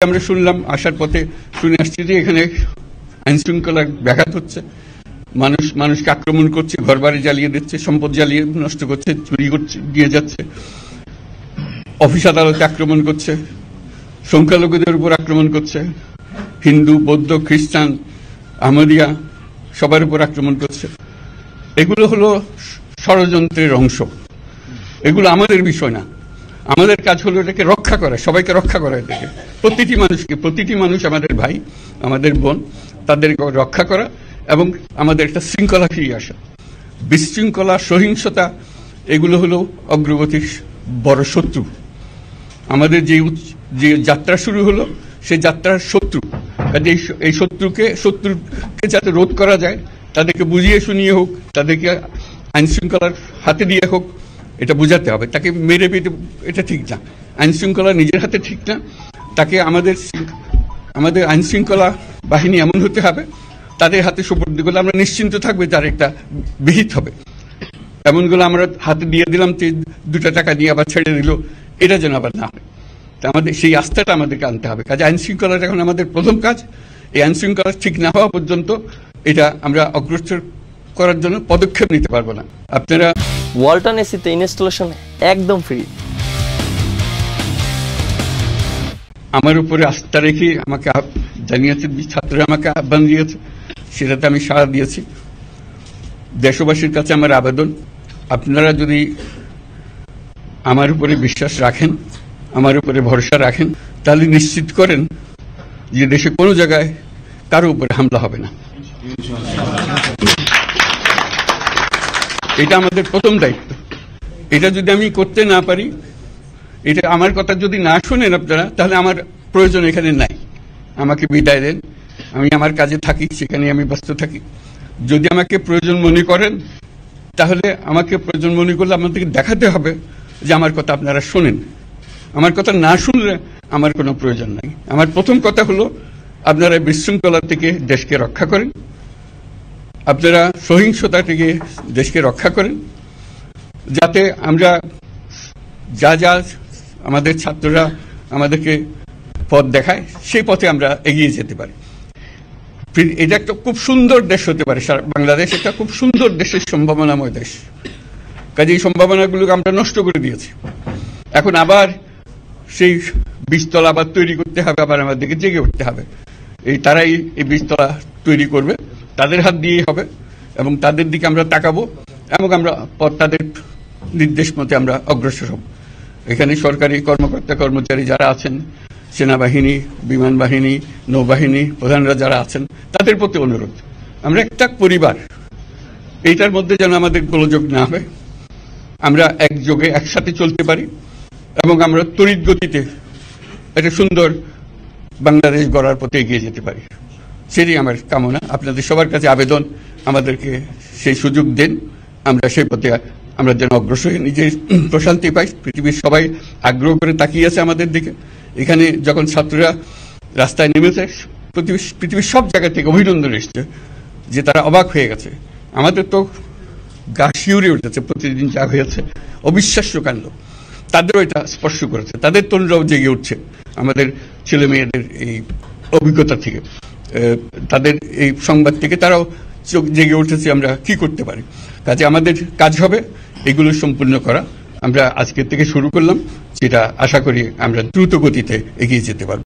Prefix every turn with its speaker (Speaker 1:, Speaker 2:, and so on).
Speaker 1: আমরা শুনলাম, আসার পথে শুনে আসছি যে এখানে আইন শৃঙ্খলা ব্যাঘাত হচ্ছে, মানুষকে আক্রমণ করছে, ঘরবাড়ি জ্বালিয়ে দিচ্ছে, সম্পদ জ্বালিয়ে নষ্ট করছে, চুরি করছে, দিয়ে যাচ্ছে, অফিস আদালতে আক্রমণ করছে, সংখ্যালঘুদের উপর আক্রমণ করছে, হিন্দু, বৌদ্ধ, খ্রিস্টান, আহমদিয়া সবার উপর আক্রমণ করছে। এগুলো হলো ষড়যন্ত্রের অংশ। এগুলো আমাদের বিষয় না। আমাদের কাজ হলো এটাকে রক্ষা করা, সবাইকে রক্ষা করা, এটাকে প্রতিটি মানুষ আমাদের ভাই, আমাদের বোন, তাদেরকে রক্ষা করা এবং আমাদের একটা শৃঙ্খলা ফিরিয়ে আসা। বিশৃঙ্খলা, সহিংসতা এগুলো হলো অগ্রগতির বড় শত্রু। আমাদের যে যাত্রা শুরু হলো সেই যাত্রার শত্রু, কাজে এই শত্রুকে যাতে রোধ করা যায়, তাদেরকে বুঝিয়ে শুনিয়ে হোক, তাদেরকে আইন শৃঙ্খলার হাতে দিয়ে হোক, এটা বুঝাতে হবে। তাকে মেরে পেটে এটা ঠিক না, আইন শৃঙ্খলা নিজের হাতে ঠিক না। তাকে আমাদের আইন শৃঙ্খলা বাহিনী এমন হতে হবে, তাদের হাতে সুপর্দ করলে আমরা নিশ্চিন্ত থাকবে তার একটা বিহিত হবে। এমনগুলো আমরা হাতে দিয়ে দিলাম, 2 টাকা দিয়ে আবার ছেড়ে দিল, এটা যেন আবার না হয়। আমাদের সেই আস্থাটা আমাদেরকে আনতে হবে। কাজে আইন শৃঙ্খলাটা এখন আমাদের প্রথম কাজ। এই আইন শৃঙ্খলা ঠিক না হওয়া পর্যন্ত এটা আমরা অগ্রসর করার জন্য পদক্ষেপ নিতে পারবো না। আপনারা
Speaker 2: ওয়ালটন এসিতে ইনস্টলেশন একদম ফ্রি।
Speaker 1: আমার উপরে আস্থা রেখে আমাকে জানিয়েছে, ছাত্ররা আমাকে আহ্বান দিয়েছে, সেটাতে আমি সাড়া দিয়েছি। দেশবাসীর কাছে আমার আবেদন, আপনারা যদি আমার উপরে বিশ্বাস রাখেন, আমার উপরে ভরসা রাখেন, তাহলে নিশ্চিত করেন যে দেশে কোনো জায়গায় কারো উপরে হামলা হবে না। এটা আমাদের প্রথম দায়িত্ব। এটা যদি আমি করতে না পারি, এটা আমার কথা যদি না শোনেন আপনারা, তাহলে আমার প্রয়োজন এখানে নাই। আমাকে বিদায় দেন, আমি আমার কাজে থাকি, সেখানে আমি ব্যস্ত থাকি। যদি আমাকে প্রয়োজন মনে করেন, তাহলে আমাকে প্রয়োজন মনে করলে আমাদেরকে দেখাতে হবে যে আমার কথা আপনারা শোনেন। আমার কথা না শুনলে আমার কোনো প্রয়োজন নাই। আমার প্রথম কথা হলো, আপনারা বিশৃঙ্খলা থেকে দেশকে রক্ষা করেন, আপনারা সহিংসতা থেকে দেশকে রক্ষা করেন, যাতে আমরা যা আমাদের ছাত্ররা আমাদেরকে পথ দেখায়, সেই পথে আমরা এগিয়ে যেতে পারি। এটা একটা খুব সুন্দর দেশ হতে পারে। বাংলাদেশ একটা খুব সুন্দর দেশের সম্ভাবনাময় দেশ। কাজে এই সম্ভাবনাগুলোকে আমরা নষ্ট করে দিয়েছি। এখন আবার সেই বীজতলা আবার তৈরি করতে হবে, আবার আমাদেরকে জেগে উঠতে হবে। তারাই এই বীজতলা তৈরি করবে, তাদের হাত দিয়েই হবে, এবং তাদের দিকে আমরা তাকাবো এবং আমরা তাদের নির্দেশ মতে আমরা অগ্রসর হব। এখানে সরকারি কর্মকর্তা কর্মচারী যারা আছেন, সেনাবাহিনী, বিমান বাহিনী, নৌবাহিনী প্রধানরা যারা আছেন, তাদের প্রতি অনুরোধ, আমরা একটা পরিবার, এইটার মধ্যে যেন আমাদের গোলযোগ না হয়, আমরা একযোগে একসাথে চলতে পারি এবং আমরা তড়িৎ গতিতে একটা সুন্দর বাংলাদেশ গড়ার পথে এগিয়ে যেতে পারি। সেটাই আমার কামনা। আপনাদের সবার কাছে আবেদন, আমাদেরকে সেই সুযোগ দেন, আমরা সেই পথে আমরা যেন অগ্রসর হয়ে নিজের প্রশান্তি পাই। পৃথিবীর সবাই আগ্রহ করে তাকিয়ে আছে আমাদের দিকে। এখানে যখন ছাত্ররা রাস্তায় নেমেছে, পৃথিবীর সব জায়গা থেকে অভিনন্দন এসছে, যে তারা অবাক হয়ে গেছে। আমাদের তো গা শিউরে উঠেছে, প্রতিদিন যা হয়েছে অবিশ্বাস্য কাণ্ড। তাদেরও এটা স্পর্শ করেছে, তাদের তরুণরাও জেগে উঠছে আমাদের ছেলে মেয়েদের এই অভিজ্ঞতা থেকে, তাদের এই সংবাদ থেকে তারাও চোখ জেগে উঠেছে আমরা কি করতে পারি। কাজে আমাদের কাজ হবে এগুলো সম্পূর্ণ করা। আমরা আজকের থেকে শুরু করলাম, যেটা আশা করি আমরা দ্রুত গতিতে এগিয়ে যেতে পারব।